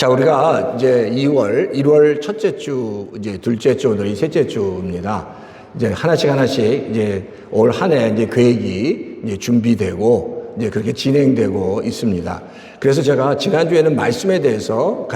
자, 우리가 이제 1월 첫째 주, 이제 둘째 주, 오늘이 셋째 주입니다. 이제 하나씩 이제 올 한 해 이제 계획이 이제 준비되고 이제 그렇게 진행되고 있습니다. 그래서 제가 지난주에는 말씀에 대해서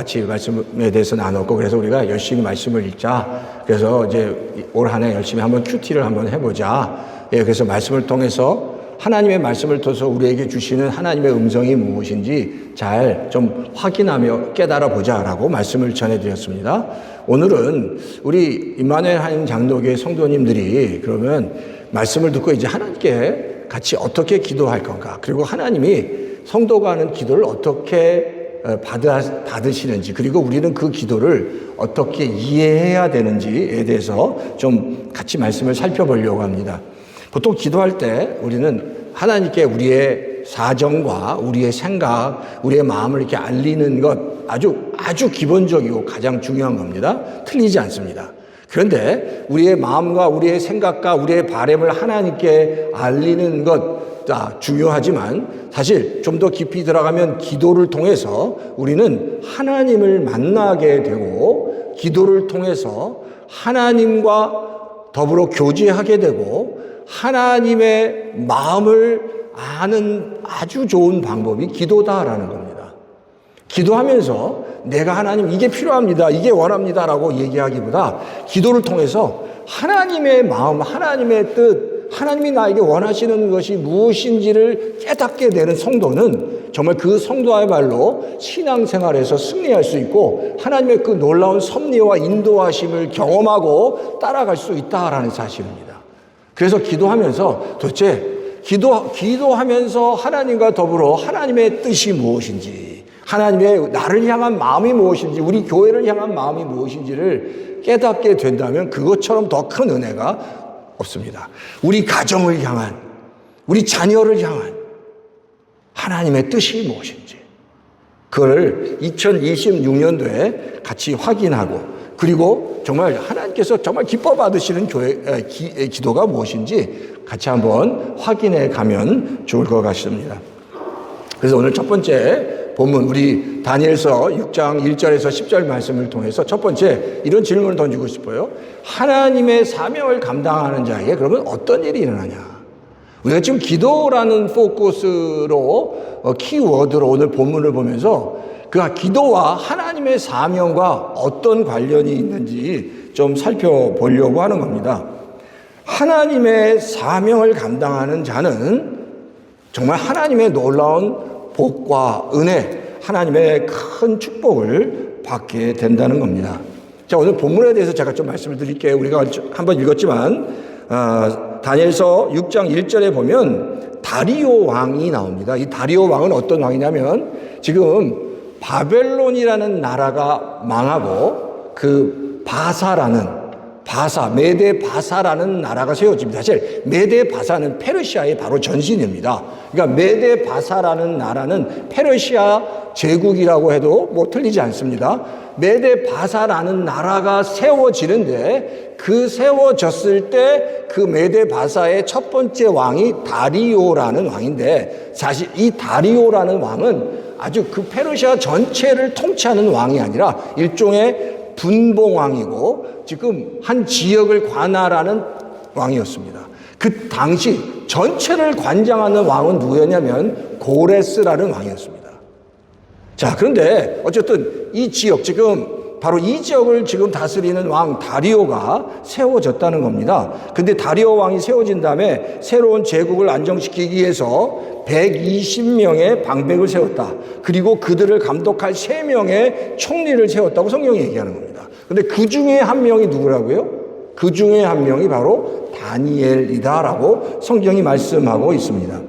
나눴고, 그래서 우리가 열심히 말씀을 읽자. 그래서 이제 올 한 해 열심히 한번 큐티를 한번 해보자. 예, 그래서 말씀을 통해서 하나님의 말씀을 통해서 우리에게 주시는 하나님의 음성이 무엇인지 잘 좀 확인하며 깨달아 보자라고 말씀을 전해드렸습니다. 오늘은 우리 임마누엘 한인 장로교회 성도님들이 그러면 말씀을 듣고 이제 하나님께 같이 어떻게 기도할 건가, 그리고 하나님이 성도가 하는 기도를 어떻게 받으시는지, 그리고 우리는 그 기도를 어떻게 이해해야 되는지에 대해서 좀 같이 말씀을 살펴보려고 합니다. 보통 기도할 때 우리는 하나님께 우리의 사정과 우리의 생각, 우리의 마음을 이렇게 알리는 것 아주 기본적이고 가장 중요한 겁니다. 틀리지 않습니다. 그런데 우리의 마음과 우리의 생각과 우리의 바람을 하나님께 알리는 것 중요하지만, 사실 좀 더 깊이 들어가면 기도를 통해서 우리는 하나님을 만나게 되고, 기도를 통해서 하나님과 더불어 교제하게 되고, 하나님의 마음을 아는 아주 좋은 방법이 기도다라는 겁니다. 기도하면서 내가 하나님 이게 필요합니다, 이게 원합니다라고 얘기하기보다 기도를 통해서 하나님의 마음, 하나님의 뜻, 하나님이 나에게 원하시는 것이 무엇인지를 깨닫게 되는 성도는 정말 그 성도야말로 신앙생활에서 승리할 수 있고, 하나님의 그 놀라운 섭리와 인도하심을 경험하고 따라갈 수 있다라는 사실입니다. 그래서 기도하면서 도대체 기도하면서 하나님과 더불어 하나님의 뜻이 무엇인지, 하나님의 나를 향한 마음이 무엇인지, 우리 교회를 향한 마음이 무엇인지를 깨닫게 된다면 그것처럼 더 큰 은혜가 없습니다. 우리 가정을 향한, 우리 자녀를 향한 하나님의 뜻이 무엇인지, 그걸 2026년도에 같이 확인하고, 그리고 정말 하나님께서 정말 기뻐 받으시는 기도가 무엇인지 같이 한번 확인해 가면 좋을 것 같습니다. 그래서 오늘 첫 번째 본문, 우리 다니엘서 6장 1절에서 10절 말씀을 통해서 첫 번째 이런 질문을 던지고 싶어요. 하나님의 사명을 감당하는 자에게 그러면 어떤 일이 일어나냐? 우리가 지금 기도라는 포커스로 키워드로 오늘 본문을 보면서 그 기도와 하나님의 사명과 어떤 관련이 있는지 좀 살펴보려고 하는 겁니다. 하나님의 사명을 감당하는 자는 정말 하나님의 놀라운 복과 은혜, 하나님의 큰 축복을 받게 된다는 겁니다. 자, 오늘 본문에 대해서 제가 좀 말씀을 드릴게요. 우리가 한번 읽었지만 다니엘서 6장 1절에 보면 다리오 왕이 나옵니다. 이 다리오 왕은 어떤 왕이냐면, 지금 바벨론이라는 나라가 망하고 그 메데 바사라는 나라가 세워집니다. 사실 메데 바사는 페르시아의 바로 전신입니다. 그러니까 메데 바사라는 나라는 페르시아 제국이라고 해도 뭐 틀리지 않습니다. 메데 바사라는 나라가 세워지는데, 그 세워졌을 때 그 메데 바사의 첫 번째 왕이 다리오라는 왕인데, 사실 이 다리오라는 왕은 아주 그 페르시아 전체를 통치하는 왕이 아니라 일종의 분봉왕이고, 지금 한 지역을 관할하는 왕이었습니다. 그 당시 전체를 관장하는 왕은 누구였냐면 고레스라는 왕이었습니다. 자, 그런데 어쨌든 이 지역, 지금 바로 이 지역을 지금 다스리는 왕 다리오가 세워졌다는 겁니다. 근데 다리오 왕이 세워진 다음에 새로운 제국을 안정시키기 위해서 120명의 방백을 세웠다. 그리고 그들을 감독할 3명의 총리를 세웠다고 성경이 얘기하는 겁니다. 근데 그 중에 한 명이 누구라고요? 그 중에 한 명이 바로 다니엘이다라고 성경이 말씀하고 있습니다.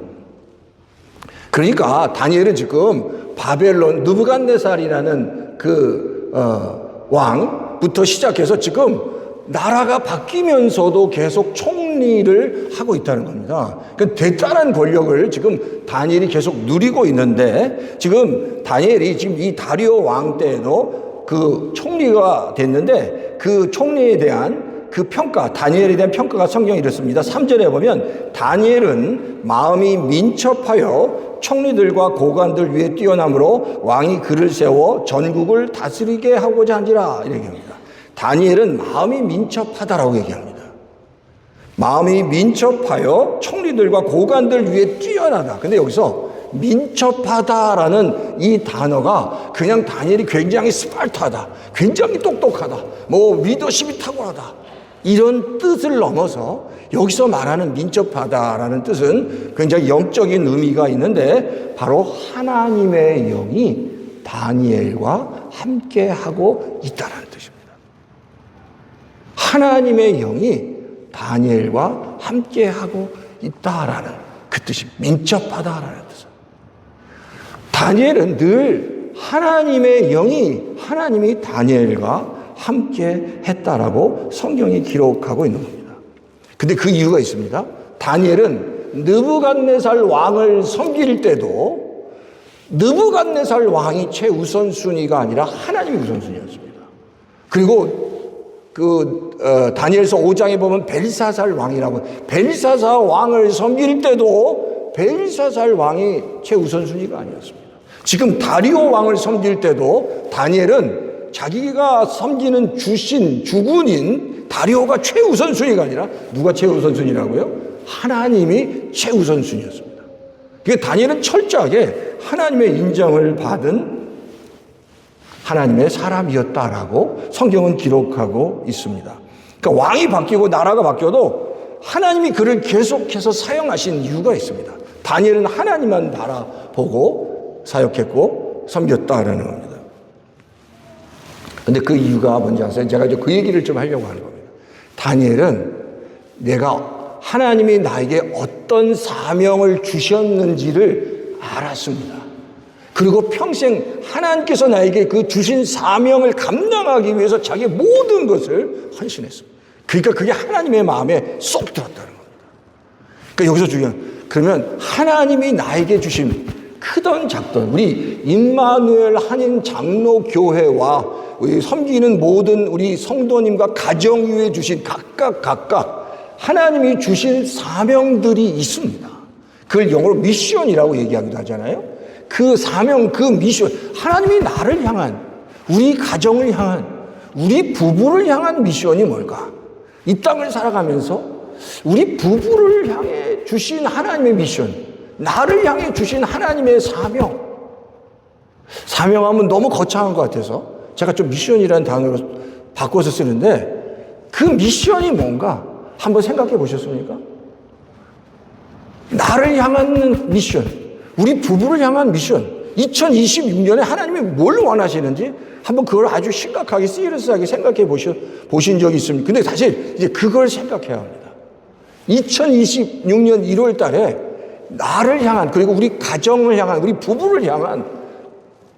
그러니까 다니엘은 지금 바벨론 느부갓네살이라는 왕부터 시작해서 지금 나라가 바뀌면서도 계속 총리를 하고 있다는 겁니다. 그러니까 대단한 권력을 지금 다니엘이 계속 누리고 있는데, 지금 다니엘이 지금 이 다리오 왕 때에도 그 총리가 됐는데, 그 총리에 대한 그 평가, 다니엘에 대한 평가가 성경에 이렇습니다. 3절에 보면 다니엘은 마음이 민첩하여 총리들과 고관들 위에 뛰어남으로 왕이 그를 세워 전국을 다스리게 하고자 한지라 이렇게 합니다. 다니엘은 마음이 민첩하다라고 얘기합니다. 마음이 민첩하여 총리들과 고관들 위에 뛰어나다. 근데 여기서 민첩하다라는 이 단어가 그냥 다니엘이 굉장히 스파르타하다, 굉장히 똑똑하다, 뭐 리더십이 탁월하다 이런 뜻을 넘어서 여기서 말하는 민첩하다라는 뜻은 굉장히 영적인 의미가 있는데 바로 하나님의 영이 다니엘과 함께하고 있다라는 뜻입니다. 하나님의 영이 다니엘과 함께하고 있다라는 그 뜻이 민첩하다라는 뜻입니다. 다니엘은 늘 하나님의 영이 하나님이 다니엘과 함께 했다라고 성경이 기록하고 있는 겁니다. 근데 그 이유가 있습니다. 다니엘은 느부갓네살 왕을 섬길 때도 느부갓네살 왕이 최우선순위가 아니라 하나님이 우선순위였습니다. 그리고 다니엘서 5장에 보면 벨사살 왕이라고, 벨사살 왕을 섬길 때도 벨사살 왕이 최우선순위가 아니었습니다. 지금 다리오 왕을 섬길 때도 다니엘은 자기가 섬기는 주군인 다리오가 최우선순위가 아니라 누가 최우선순위라고요? 하나님이 최우선순위였습니다. 그러니까 다니엘은 철저하게 하나님의 인정을 받은 하나님의 사람이었다라고 성경은 기록하고 있습니다. 그러니까 왕이 바뀌고 나라가 바뀌어도 하나님이 그를 계속해서 사용하신 이유가 있습니다. 다니엘은 하나님만 바라보고 사역했고 섬겼다라는 겁니다. 근데 그 이유가 뭔지 아세요? 제가 이제 그 얘기를 좀 하려고 하는 겁니다. 다니엘은 내가 하나님이 나에게 어떤 사명을 주셨는지를 알았습니다. 그리고 평생 하나님께서 나에게 그 주신 사명을 감당하기 위해서 자기의 모든 것을 헌신했습니다. 그러니까 그게 하나님의 마음에 쏙 들었다는 겁니다. 그러니까 여기서 중요한, 그러면 하나님이 나에게 주신 크던 작던 우리 임마누엘 한인 장로교회와 우리 섬기는 모든 우리 성도님과 가정 위에 주신 각각 하나님이 주신 사명들이 있습니다. 그걸 영어로 미션이라고 얘기하기도 하잖아요. 그 사명, 그 미션, 하나님이 나를 향한, 우리 가정을 향한, 우리 부부를 향한 미션이 뭘까? 이 땅을 살아가면서 우리 부부를 향해 주신 하나님의 미션, 나를 향해 주신 하나님의 사명. 사명하면 너무 거창한 것 같아서 제가 좀 미션이라는 단어로 바꿔서 쓰는데 그 미션이 뭔가 한번 생각해 보셨습니까? 나를 향한 미션, 우리 부부를 향한 미션, 2026년에 하나님이 뭘 원하시는지 한번 그걸 아주 심각하게 시리어스하게 생각해 보신 적이 있습니까? 근데 사실 이제 그걸 생각해야 합니다. 2026년 1월 달에 나를 향한, 그리고 우리 가정을 향한, 우리 부부를 향한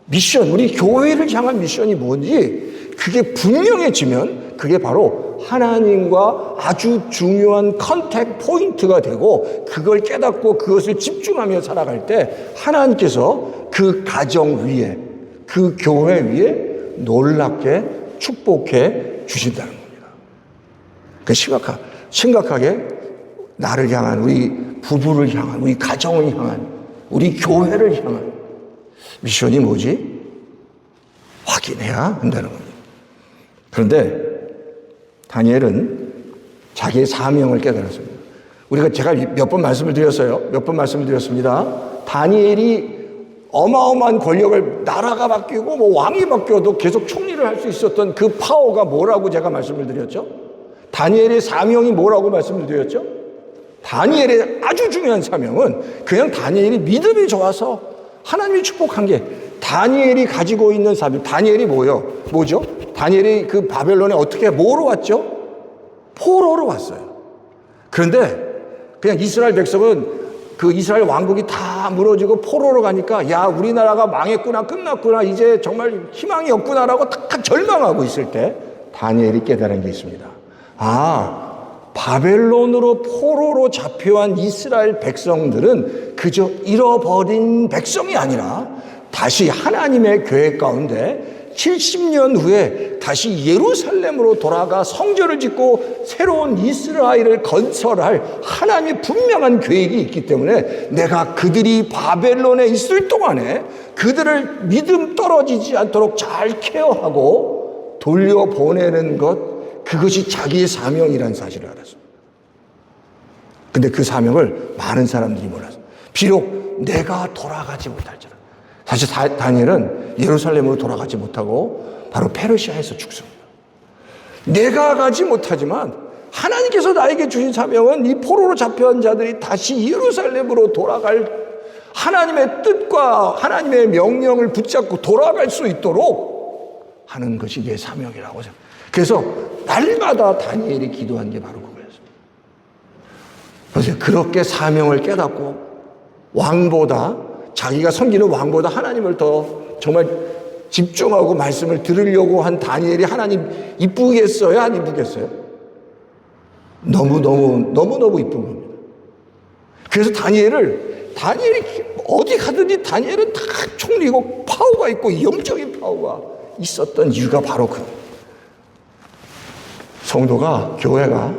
미션, 우리 교회를 향한 미션이 뭔지 그게 분명해지면 그게 바로 하나님과 아주 중요한 컨택 포인트가 되고 그걸 깨닫고 그것을 집중하며 살아갈 때 하나님께서 그 가정 위에, 그 교회 위에 놀랍게 축복해 주신다는 겁니다. 그 심각하게 나를 향한, 우리 부부를 향한, 우리 가정을 향한, 우리 교회를 향한 미션이 뭐지? 확인해야 한다는 겁니다. 그런데 다니엘은 자기의 사명을 깨달았습니다. 제가 몇 번 말씀을 드렸습니다. 다니엘이 어마어마한 권력을, 나라가 바뀌고 뭐 왕이 바뀌어도 계속 총리를 할 수 있었던 그 파워가 뭐라고 제가 말씀을 드렸죠? 다니엘의 사명이 뭐라고 말씀을 드렸죠? 다니엘의 아주 중요한 사명은 그냥 다니엘이 믿음이 좋아서 하나님이 축복한 게, 다니엘이 가지고 있는 사명, 다니엘이 뭐죠? 다니엘이 그 바벨론에 어떻게, 뭐로 왔죠? 포로로 왔어요. 그런데 그냥 이스라엘 백성은 그 이스라엘 왕국이 다 무너지고 포로로 가니까 야, 우리나라가 망했구나, 끝났구나, 이제 정말 희망이 없구나라고 다 절망하고 있을 때 다니엘이 깨달은 게 있습니다. 바벨론으로 포로로 잡혀간 이스라엘 백성들은 그저 잃어버린 백성이 아니라 다시 하나님의 계획 가운데 70년 후에 다시 예루살렘으로 돌아가 성전을 짓고 새로운 이스라엘을 건설할 하나님의 분명한 계획이 있기 때문에 내가 그들이 바벨론에 있을 동안에 그들을 믿음 떨어지지 않도록 잘 케어하고 돌려보내는 것, 그것이 자기의 사명이라는 사실을 알았습니다. 근데 그 사명을 많은 사람들이 몰랐어요. 비록 내가 돌아가지 못할지라. 사실 다니엘은 예루살렘으로 돌아가지 못하고 바로 페르시아에서 죽습니다. 내가 가지 못하지만 하나님께서 나에게 주신 사명은 이 포로로 잡혀온 자들이 다시 예루살렘으로 돌아갈 하나님의 뜻과 하나님의 명령을 붙잡고 돌아갈 수 있도록 하는 것이 내 사명이라고 생각해요. 그래서 날마다 다니엘이 기도한 게 바로 그거였어요. 그래서 그렇게 사명을 깨닫고 왕보다, 자기가 섬기는 왕보다 하나님을 더 정말 집중하고 말씀을 들으려고 한 다니엘이 하나님 이쁘겠어요? 안 이쁘겠어요? 너무너무 이쁜 겁니다. 그래서 다니엘이 어디 가든지 다니엘은 다 총리고 파워가 있고 영적인 파워가 있었던 이유가 바로 그 성도가, 교회가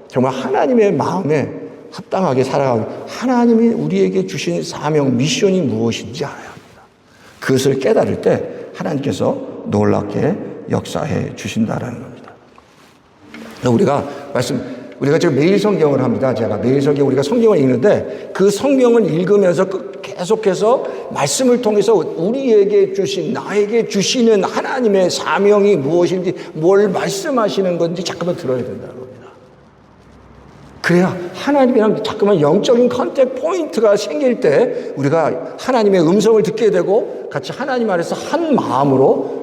정말 하나님의 마음에 합당하게 살아가고 하나님이 우리에게 주신 사명, 미션이 무엇인지 알아야 합니다. 그것을 깨달을 때 하나님께서 놀랍게 역사해 주신다라는 겁니다. 우리가 지금 매일 성경을 합니다. 제가 매일 우리가 성경을 읽는데 그 성경을 읽으면서 계속해서 말씀을 통해서 우리에게 주신, 나에게 주시는 하나님의 사명이 무엇인지, 뭘 말씀하시는 건지 자꾸만 들어야 된다는 겁니다. 그래야 하나님이랑 자꾸만 영적인 컨택 포인트가 생길 때 우리가 하나님의 음성을 듣게 되고 같이 하나님 안에서 한 마음으로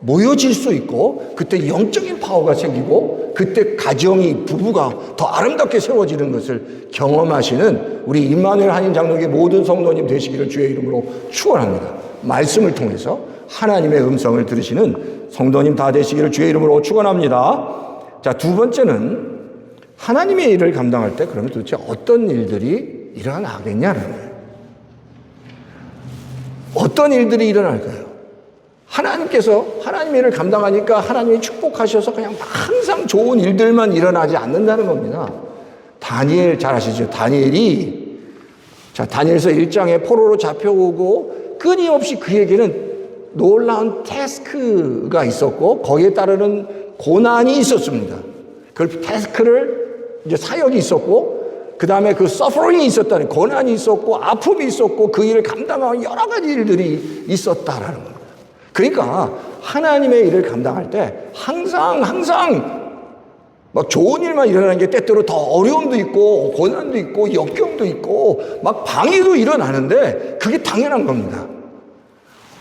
모여질 수 있고, 그때 영적인 파워가 생기고 그때 가정이, 부부가 더 아름답게 세워지는 것을 경험하시는 우리 임마누엘 한인 장로교회 모든 성도님 되시기를 주의 이름으로 축원합니다. 말씀을 통해서 하나님의 음성을 들으시는 성도님 다 되시기를 주의 이름으로 축원합니다. 자, 두 번째는 하나님의 일을 감당할 때 그러면 도대체 어떤 일들이 일어나겠냐는 거예요. 어떤 일들이 일어날까요? 하나님께서 하나님의 일을 감당하니까 하나님이 축복하셔서 그냥 항상 좋은 일들만 일어나지 않는다는 겁니다. 다니엘 잘 아시죠? 다니엘서 1장에 포로로 잡혀오고 끊임없이 그에게는 놀라운 태스크가 있었고 거기에 따르는 고난이 있었습니다. 그 태스크를 이제 사역이 있었고 그 다음에 그 서퍼링이 있었다는, 고난이 있었고 아픔이 있었고 그 일을 감당하는 여러 가지 일들이 있었다라는 겁니다. 그러니까 하나님의 일을 감당할 때 항상 막 좋은 일만 일어나는 게 때때로 더 어려움도 있고 고난도 있고 역경도 있고 막 방해도 일어나는데 그게 당연한 겁니다.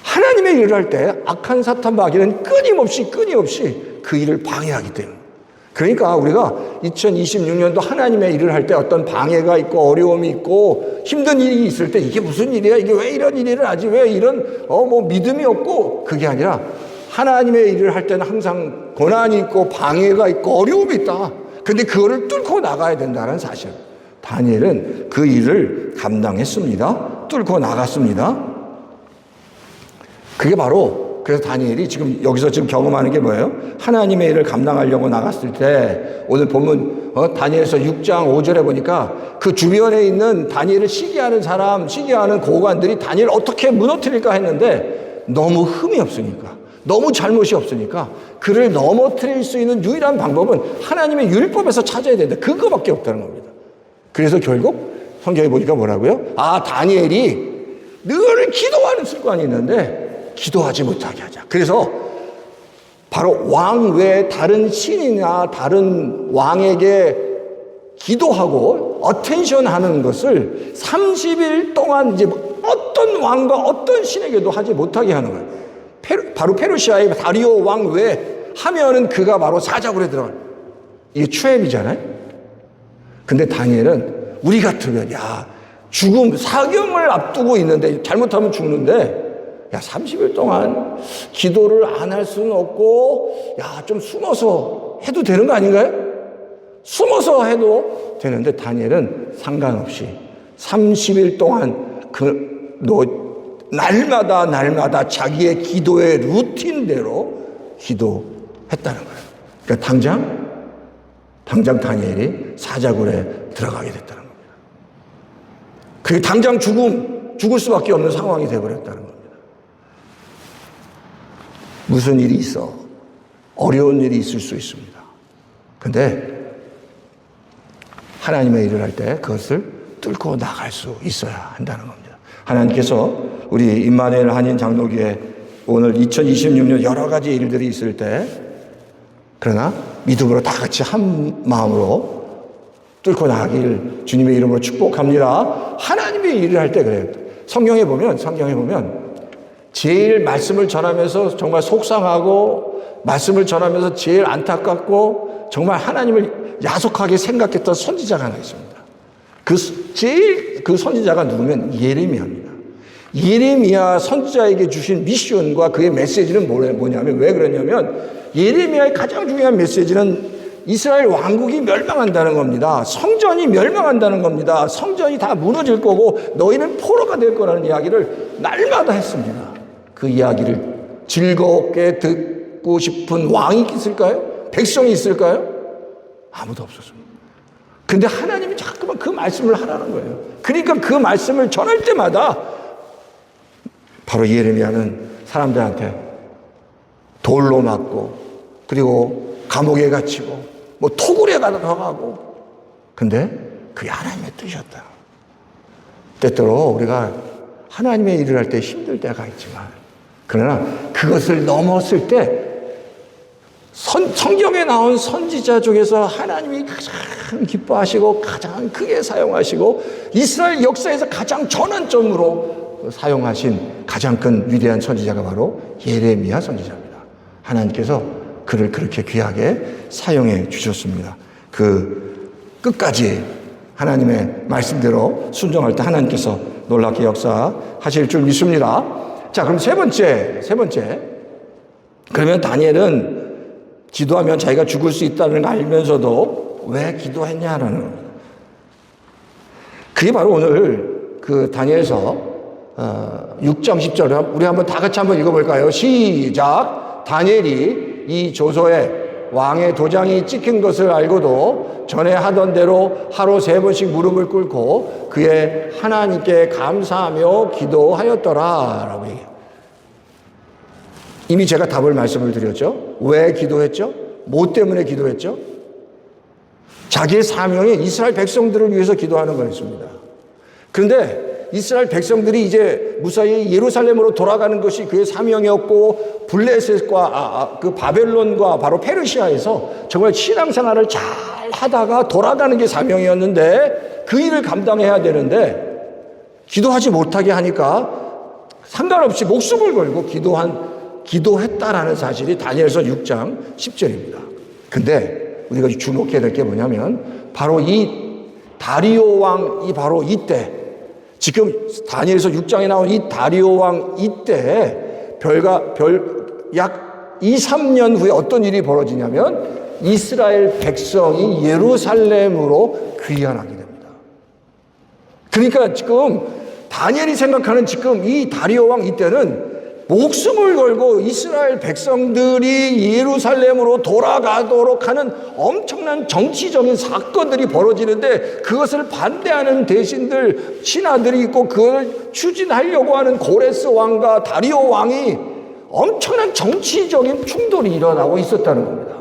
하나님의 일을 할 때 악한 사탄 마귀는 끊임없이 그 일을 방해하기 때문에, 그러니까 우리가 2026년도 하나님의 일을 할 때 어떤 방해가 있고 어려움이 있고 힘든 일이 있을 때 이게 무슨 일이야? 이게 왜 이런 일이 일어나지? 왜 이런 믿음이 없고, 그게 아니라 하나님의 일을 할 때는 항상 고난이 있고 방해가 있고 어려움이 있다. 근데 그거를 뚫고 나가야 된다는 사실. 다니엘은 그 일을 감당했습니다. 뚫고 나갔습니다. 그게 바로, 그래서 다니엘이 여기서 경험하는 게 뭐예요? 하나님의 일을 감당하려고 나갔을 때, 오늘 본문 다니엘서 6장 5절에 보니까 그 주변에 있는 다니엘을 시기하는 고관들이 다니엘을 어떻게 무너뜨릴까 했는데 너무 흠이 없으니까, 너무 잘못이 없으니까 그를 넘어뜨릴 수 있는 유일한 방법은 하나님의 율법에서 찾아야 된다. 그거밖에 없다는 겁니다. 그래서 결국 성경에 보니까 뭐라고요? 다니엘이 늘 기도하는 습관이 있는데 기도하지 못하게 하자. 그래서 바로 왕 외에 다른 신이나 다른 왕에게 기도하고 어텐션 하는 것을 30일 동안 이제 어떤 왕과 어떤 신에게도 하지 못하게 하는 거예요. 바로 페르시아의 다리오 왕 외에 하면은 그가 바로 사자굴에 들어가요. 이게 추엠이잖아요. 근데 다니엘은 우리 같으면 사경을 앞두고 있는데 잘못하면 죽는데 30일 동안 기도를 안 할 수는 없고, 좀 숨어서 해도 되는 거 아닌가요? 숨어서 해도 되는데 다니엘은 상관없이 30일 동안 날마다 자기의 기도의 루틴대로 기도했다는 거예요. 그러니까 당장 다니엘이 사자굴에 들어가게 됐다는 겁니다. 그게 당장 죽을 수밖에 없는 상황이 되어버렸다는 겁니다. 무슨 일이 있어? 어려운 일이 있을 수 있습니다. 근데 하나님의 일을 할 때 그것을 뚫고 나갈 수 있어야 한다는 겁니다. 하나님께서 우리 임마누엘 한인 장로교회 오늘 2026년 여러 가지 일들이 있을 때, 그러나 믿음으로 다 같이 한 마음으로 뚫고 나가길 주님의 이름으로 축복합니다. 하나님의 일을 할 때 그래요. 성경에 보면 제일 말씀을 전하면서 정말 속상하고 말씀을 전하면서 제일 안타깝고 정말 하나님을 야속하게 생각했던 선지자가 하나 있습니다. 그 선지자가 누구면 예레미야입니다. 예레미야 선지자에게 주신 미션과 그의 메시지는 뭐냐면, 왜 그러냐면 예레미야의 가장 중요한 메시지는 이스라엘 왕국이 멸망한다는 겁니다. 성전이 멸망한다는 겁니다. 성전이 다 무너질 거고 너희는 포로가 될 거라는 이야기를 날마다 했습니다. 그 이야기를 즐겁게 듣고 싶은 왕이 있을까요? 백성이 있을까요? 아무도 없었습니다. 근데 하나님이 자꾸만 그 말씀을 하라는 거예요. 그러니까 그 말씀을 전할 때마다 바로 예레미야는 사람들한테 돌로 맞고, 그리고 감옥에 갇히고, 뭐 토굴에 가고, 근데 그게 하나님의 뜻이었다. 때때로 우리가 하나님의 일을 할 때 힘들 때가 있지만, 그러나 그것을 넘었을 때 성경에 나온 선지자 중에서 하나님이 가장 기뻐하시고 가장 크게 사용하시고 이스라엘 역사에서 가장 전환점으로 사용하신 가장 큰 위대한 선지자가 바로 예레미야 선지자입니다. 하나님께서 그를 그렇게 귀하게 사용해 주셨습니다. 그 끝까지 하나님의 말씀대로 순종할 때 하나님께서 놀랍게 역사하실 줄 믿습니다. 자, 그럼 세 번째. 그러면 다니엘은 기도하면 자기가 죽을 수 있다는 걸 알면서도 왜 기도했냐라는 겁니다. 그게 바로 오늘 그 다니엘서 6장 10절 우리 한번 다 같이 한번 읽어볼까요? 시작. 다니엘이 이 조서에 왕의 도장이 찍힌 것을 알고도 전에 하던 대로 하루 3번씩 무릎을 꿇고 그의 하나님께 감사하며 기도하였더라 라고 얘기해요. 이미 제가 답을 말씀을 드렸죠. 왜 기도했죠? 뭐 때문에 기도했죠? 자기의 사명이 이스라엘 백성들을 위해서 기도하는 거였습니다. 그런데 이스라엘 백성들이 이제 무사히 예루살렘으로 돌아가는 것이 그의 사명이었고, 블레셋과 그 바벨론과 바로 페르시아에서 정말 신앙생활을 잘 하다가 돌아가는 게 사명이었는데 그 일을 감당해야 되는데 기도하지 못하게 하니까 상관없이 목숨을 걸고 기도했다라는 사실이 다니엘서 6장 10절입니다. 근데 우리가 주목해야 될 게 뭐냐면 바로 이 다리오 왕이 바로 이때, 지금 다니엘서 6장에 나온 이 다리오 왕 이때 약 2, 3년 후에 어떤 일이 벌어지냐면 이스라엘 백성이 예루살렘으로 귀환하게 됩니다. 그러니까 지금 다니엘이 생각하는 지금 이 다리오 왕 이때는 목숨을 걸고 이스라엘 백성들이 예루살렘으로 돌아가도록 하는 엄청난 정치적인 사건들이 벌어지는데 그것을 반대하는 대신들, 신하들이 있고 그걸 추진하려고 하는 고레스 왕과 다리오 왕이 엄청난 정치적인 충돌이 일어나고 있었다는 겁니다.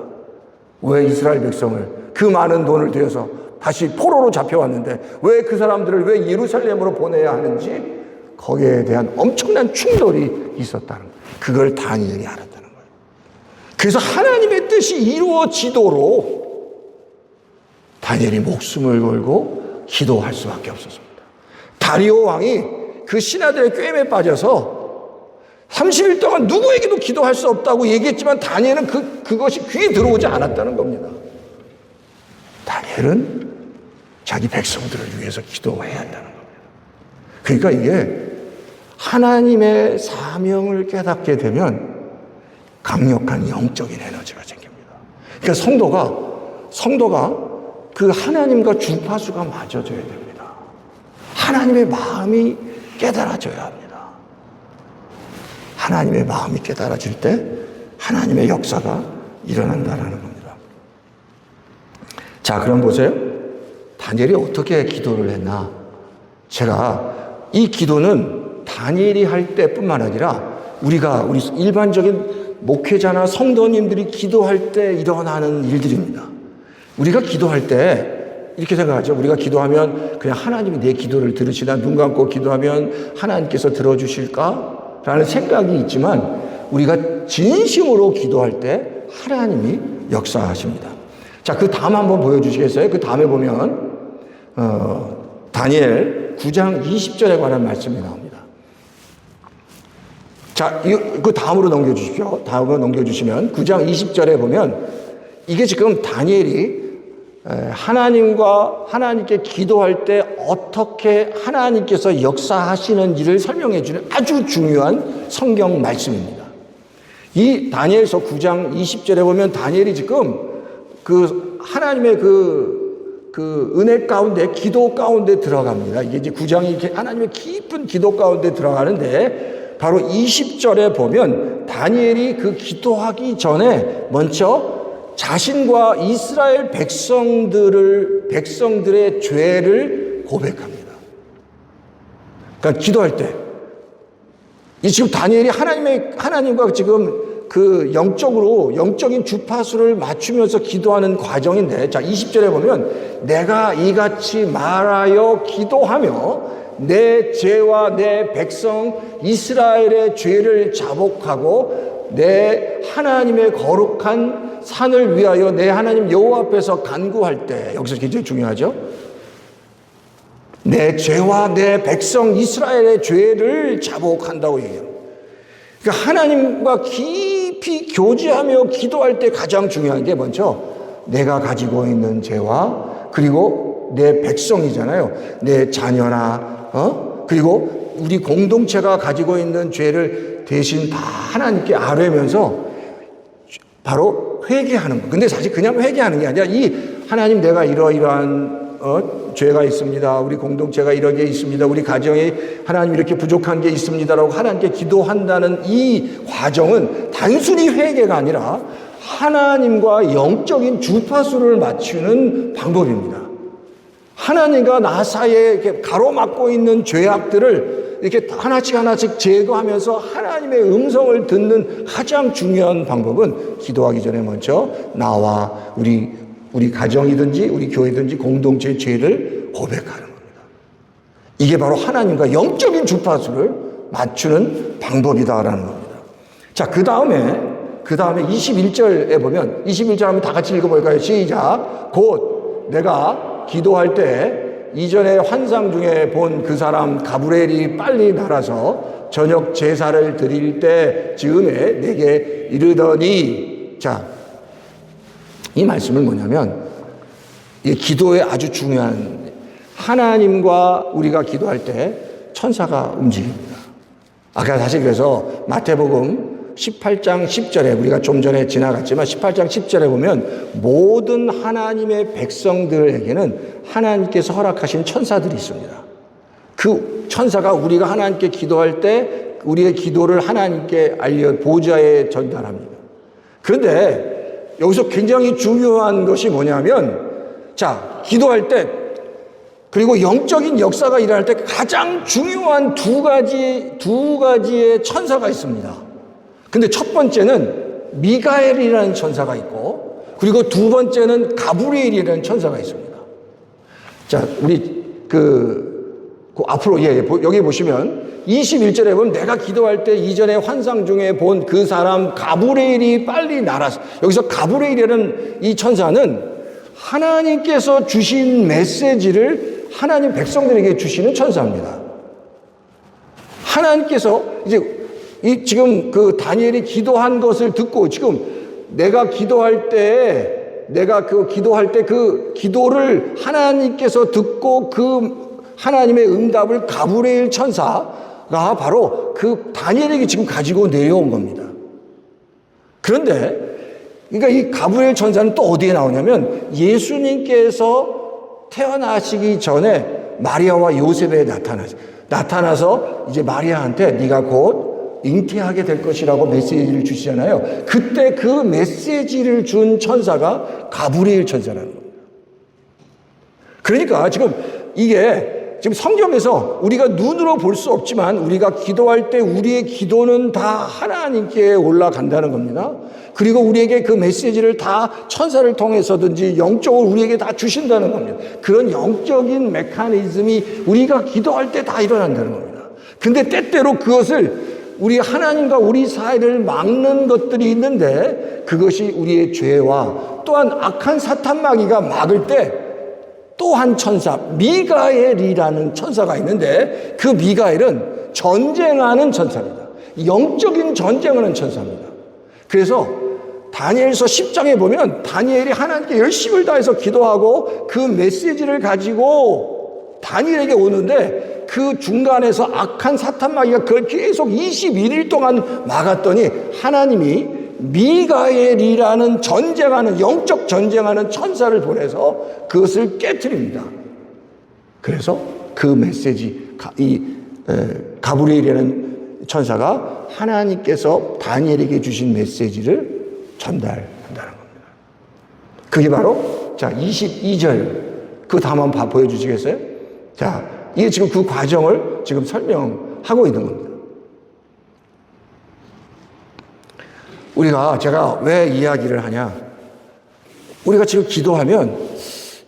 왜 이스라엘 백성을 그 많은 돈을 들여서 다시 포로로 잡혀왔는데 왜 그 사람들을 왜 예루살렘으로 보내야 하는지 거기에 대한 엄청난 충돌이 있었다는 거예요. 그걸 다니엘이 알았다는 거예요. 그래서 하나님의 뜻이 이루어지도록 다니엘이 목숨을 걸고 기도할 수밖에 없었습니다. 다리오 왕이 그 신하들의 꾀임에 빠져서 30일 동안 누구에게도 기도할 수 없다고 얘기했지만 다니엘은 그것이 귀에 들어오지 않았다는 겁니다. 다니엘은 자기 백성들을 위해서 기도해야 한다는 겁니다. 그러니까 이게 하나님의 사명을 깨닫게 되면 강력한 영적인 에너지가 생깁니다. 그러니까 성도가 그 하나님과 주파수가 맞아져야 됩니다. 하나님의 마음이 깨달아져야 합니다. 하나님의 마음이 깨달아질 때 하나님의 역사가 일어난다라는 겁니다. 자, 그럼 보세요. 다니엘이 어떻게 기도를 했나? 제가 이 기도는 다니엘이 할 때뿐만 아니라 우리 일반적인 목회자나 성도님들이 기도할 때 일어나는 일들입니다. 우리가 기도할 때 이렇게 생각하죠. 우리가 기도하면 그냥 하나님이 내 기도를 들으시나, 눈 감고 기도하면 하나님께서 들어주실까? 라는 생각이 있지만 우리가 진심으로 기도할 때 하나님이 역사하십니다. 자, 그 다음 한번 보여주시겠어요? 그 다음에 보면 다니엘 9장 20절에 관한 말씀이 나옵니다. 자, 그 다음으로 넘겨주십시오. 다음으로 넘겨주시면 9장 20절에 보면 이게 지금 다니엘이 하나님께 기도할 때 어떻게 하나님께서 역사하시는지를 설명해 주는 아주 중요한 성경 말씀입니다. 이 다니엘서 9장 20절에 보면 다니엘이 지금 그 하나님의 그 은혜 가운데, 기도 가운데 들어갑니다. 이게 이제 9장이 이렇게 하나님의 깊은 기도 가운데 들어가는데 바로 20절에 보면 다니엘이 그 기도하기 전에 먼저 자신과 이스라엘 백성들의 죄를 고백합니다. 그러니까 기도할 때, 이 지금 다니엘이 하나님과 지금 그 영적인 주파수를 맞추면서 기도하는 과정인데, 자, 20절에 보면 내가 이같이 말하여 기도하며 내 죄와 내 백성 이스라엘의 죄를 자복하고 내 하나님의 거룩한 산을 위하여 내 하나님 여호와 앞에서 간구할 때, 여기서 굉장히 중요하죠. 내 죄와 내 백성 이스라엘의 죄를 자복한다고 얘기해요. 그러니까 하나님과 깊이 교제하며 기도할 때 가장 중요한 게 먼저 내가 가지고 있는 죄와 그리고 내 백성이잖아요. 내 자녀나 그리고 우리 공동체가 가지고 있는 죄를 대신 다 하나님께 아뢰면서 바로 회개하는 거. 근데 사실 그냥 회개하는 게 아니라 이 하나님, 내가 이러이러한 죄가 있습니다. 우리 공동체가 이런 게 있습니다. 우리 가정에 하나님 이렇게 부족한 게 있습니다라고 하나님께 기도한다는 이 과정은 단순히 회개가 아니라 하나님과 영적인 주파수를 맞추는 방법입니다. 하나님과 나 사이에 이렇게 가로막고 있는 죄악들을 이렇게 하나씩 제거하면서 하나님의 음성을 듣는 가장 중요한 방법은 기도하기 전에 먼저 나와 우리 가정이든지 우리 교회든지 공동체의 죄를 고백하는 겁니다. 이게 바로 하나님과 영적인 주파수를 맞추는 방법이다라는 겁니다. 자, 그 다음에 21절에 보면, 21절 한번 다 같이 읽어볼까요? 시작. 곧 내가 기도할 때 이전에 환상 중에 본 그 사람 가브리엘이 빨리 날아서 저녁 제사를 드릴 때 즈음에 내게 이르더니, 자, 이 말씀은 뭐냐면 이 기도의 아주 중요한, 하나님과 우리가 기도할 때 천사가 움직입니다. 아까 사실 그래서 마태복음 18장 10절에 우리가 좀 전에 지나갔지만 18장 10절에 보면 모든 하나님의 백성들에게는 하나님께서 허락하신 천사들이 있습니다. 그 천사가 우리가 하나님께 기도할 때 우리의 기도를 하나님께 보좌에 전달합니다. 그런데 여기서 굉장히 중요한 것이 뭐냐면, 자, 기도할 때 그리고 영적인 역사가 일어날 때 가장 중요한 두 가지의 천사가 있습니다. 근데 첫 번째는 미가엘이라는 천사가 있고, 그리고 두 번째는 가브리엘이라는 천사가 있습니다. 자, 우리 앞으로 여기 보시면 21절에 보면 내가 기도할 때 이전에 환상 중에 본 그 사람 가브리엘이 빨리 날아서, 여기서 가브리엘이라는 이 천사는 하나님께서 주신 메시지를 하나님 백성들에게 주시는 천사입니다. 하나님께서 지금 그 다니엘이 기도한 것을 듣고, 지금 내가 기도할 때 그 기도를 하나님께서 듣고 그 하나님의 응답을 가브리엘 천사가 바로 그 다니엘에게 지금 가지고 내려온 겁니다. 그런데 그러니까 이 가브리엘 천사는 또 어디에 나오냐면 예수님께서 태어나시기 전에 마리아와 요셉에 나타나서 이제 마리아한테 네가 곧 잉태하게 될 것이라고 메시지를 주시잖아요. 그때 그 메시지를 준 천사가 가브리엘 천사라는 겁니다. 그러니까 지금 이게 지금 성경에서 우리가 눈으로 볼 수 없지만 우리가 기도할 때 우리의 기도는 다 하나님께 올라간다는 겁니다. 그리고 우리에게 그 메시지를 다 천사를 통해서든지 영적으로 우리에게 다 주신다는 겁니다. 그런 영적인 메커니즘이 우리가 기도할 때 다 일어난다는 겁니다. 근데 때때로 그것을 우리 하나님과 우리 사이를 막는 것들이 있는데 그것이 우리의 죄와 또한 악한 사탄 마귀가 막을 때 또 한 천사 미가엘이라는 천사가 있는데 그 미가엘은 전쟁하는 천사입니다. 영적인 전쟁을 하는 천사입니다. 그래서 다니엘서 10장에 보면 다니엘이 하나님께 열심을 다해서 기도하고 그 메시지를 가지고 다니엘에게 오는데 그 중간에서 악한 사탄 마귀가 그걸 계속 21일 동안 막았더니 하나님이 미가엘이라는 전쟁하는 영적 전쟁하는 천사를 보내서 그것을 깨트립니다. 그래서 그 메시지 가브리엘이라는 천사가 하나님께서 다니엘에게 주신 메시지를 전달한다는 겁니다. 그게 바로 자 22절 그 다음 한번 보여주시겠어요? 자 이게 지금 그 과정을 지금 설명하고 있는 겁니다. 제가 왜 이야기를 하냐? 우리가 지금 기도하면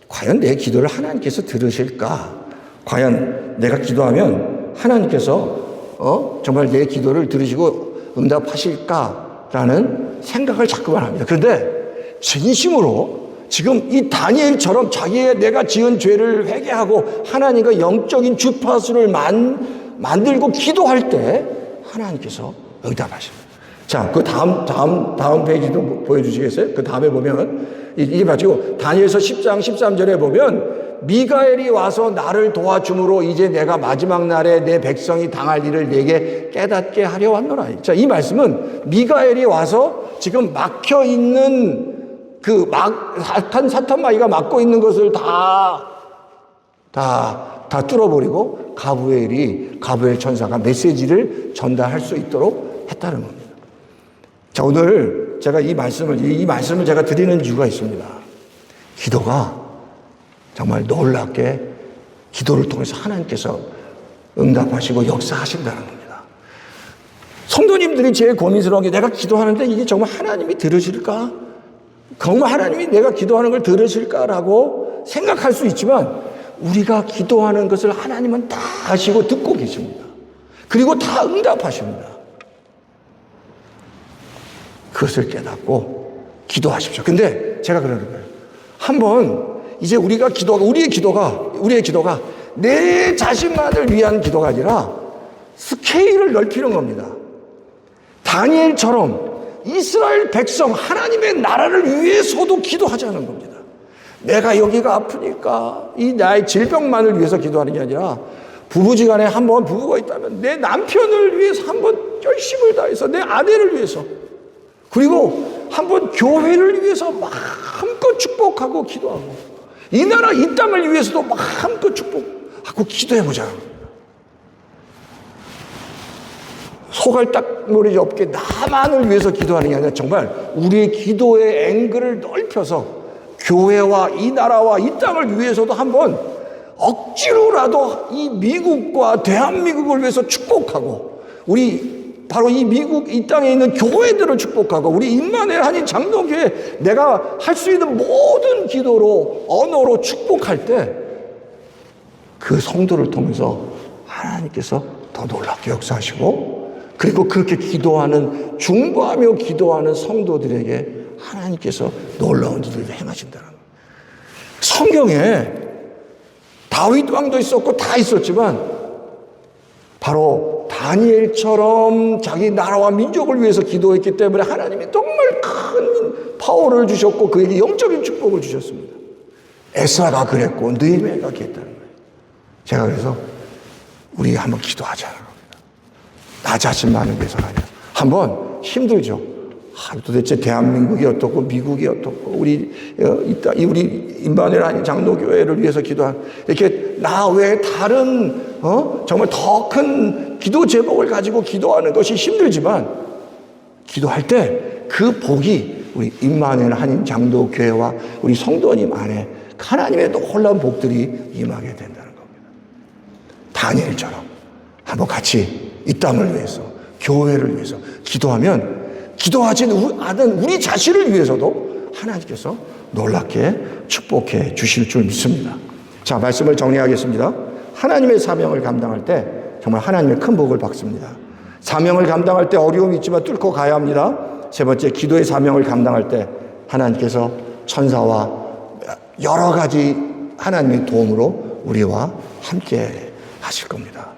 과연 내 기도를 하나님께서 들으실까? 과연 내가 기도하면 하나님께서 정말 내 기도를 들으시고 응답하실까라는 생각을 자꾸만 합니다. 그런데 진심으로 지금 이 다니엘처럼 자기의 내가 지은 죄를 회개하고 하나님과 영적인 주파수를 만들고 기도할 때 하나님께서 응답하십니다. 자, 그 다음 페이지도 보여주시겠어요? 그 다음에 보면, 이게 마치고, 다니엘서 10장 13절에 보면, 미가엘이 와서 나를 도와줌으로 이제 내가 마지막 날에 내 백성이 당할 일을 내게 깨닫게 하려 왔노라. 자, 이 말씀은 미가엘이 와서 지금 막혀 있는 악한 사탄 마귀가 막고 있는 것을 다 뚫어버리고 가브리엘 천사가 메시지를 전달할 수 있도록 했다는 겁니다. 자, 오늘 제가 이 말씀을 제가 드리는 이유가 있습니다. 기도가 정말 놀랍게 기도를 통해서 하나님께서 응답하시고 역사하신다는 겁니다. 성도님들이 제일 고민스러운 게 내가 기도하는데 이게 정말 하나님이 들으실까? 정말 하나님이 내가 기도하는 걸 들으실까라고 생각할 수 있지만 우리가 기도하는 것을 하나님은 다 아시고 듣고 계십니다. 그리고 다 응답하십니다. 그것을 깨닫고 기도하십시오. 근데 제가 그러는 거예요. 한번 이제 우리의 기도가 내 자신만을 위한 기도가 아니라 스케일을 넓히는 겁니다. 다니엘처럼 이스라엘 백성 하나님의 나라를 위해서도 기도하자는 겁니다. 내가 여기가 아프니까 이 나의 질병만을 위해서 기도하는 게 아니라 부부지간에 한번 부부가 있다면 내 남편을 위해서 한번 열심을 다해서 내 아내를 위해서 그리고 한번 교회를 위해서 마음껏 축복하고 기도하고 이 나라 이 땅을 위해서도 마음껏 축복하고 기도해보자. 소갈딱머리 없게 나만을 위해서 기도하는 게 아니라 정말 우리의 기도의 앵글을 넓혀서 교회와 이 나라와 이 땅을 위해서도 한번 억지로라도 이 미국과 대한민국을 위해서 축복하고 바로 이 미국 이 땅에 있는 교회들을 축복하고 우리 임마누엘 한인 장로교회 내가 할 수 있는 모든 기도로 언어로 축복할 때 그 성도를 통해서 하나님께서 더 놀랍게 역사하시고 그리고 그렇게 기도하는 중보하며 기도하는 성도들에게 하나님께서 놀라운 일을 행하신다는 거예요. 성경에 다윗 왕도 있었고 다 있었지만 바로 다니엘처럼 자기 나라와 민족을 위해서 기도했기 때문에 하나님이 정말 큰 파워를 주셨고 그에게 영적인 축복을 주셨습니다. 에스라가 그랬고 느헤미야가 그랬다는 거예요. 제가 그래서 우리 한번 기도하자는 겁니다. 나 자신만을 위해서가 아니라 한번 힘들죠. 도대체 대한민국이 어떻고 미국이 어떻고 우리 임마누엘 한인 장로교회를 위해서 기도한 이렇게 나 외에 다른 정말 더 큰 기도 제목을 가지고 기도하는 것이 힘들지만 기도할 때 그 복이 우리 임마누엘 한인 장도 교회와 우리 성도님 안에 하나님의 놀라운 복들이 임하게 된다는 겁니다. 다니엘처럼 한번 같이 이 땅을 위해서, 교회를 위해서 기도하면 기도하지 않은 우리 자신을 위해서도 하나님께서 놀랍게 축복해 주실 줄 믿습니다. 자, 말씀을 정리하겠습니다. 하나님의 사명을 감당할 때 정말 하나님의 큰 복을 받습니다. 사명을 감당할 때 어려움이 있지만 뚫고 가야 합니다. 세 번째, 기도의 사명을 감당할 때 하나님께서 천사와 여러 가지 하나님의 도움으로 우리와 함께 하실 겁니다.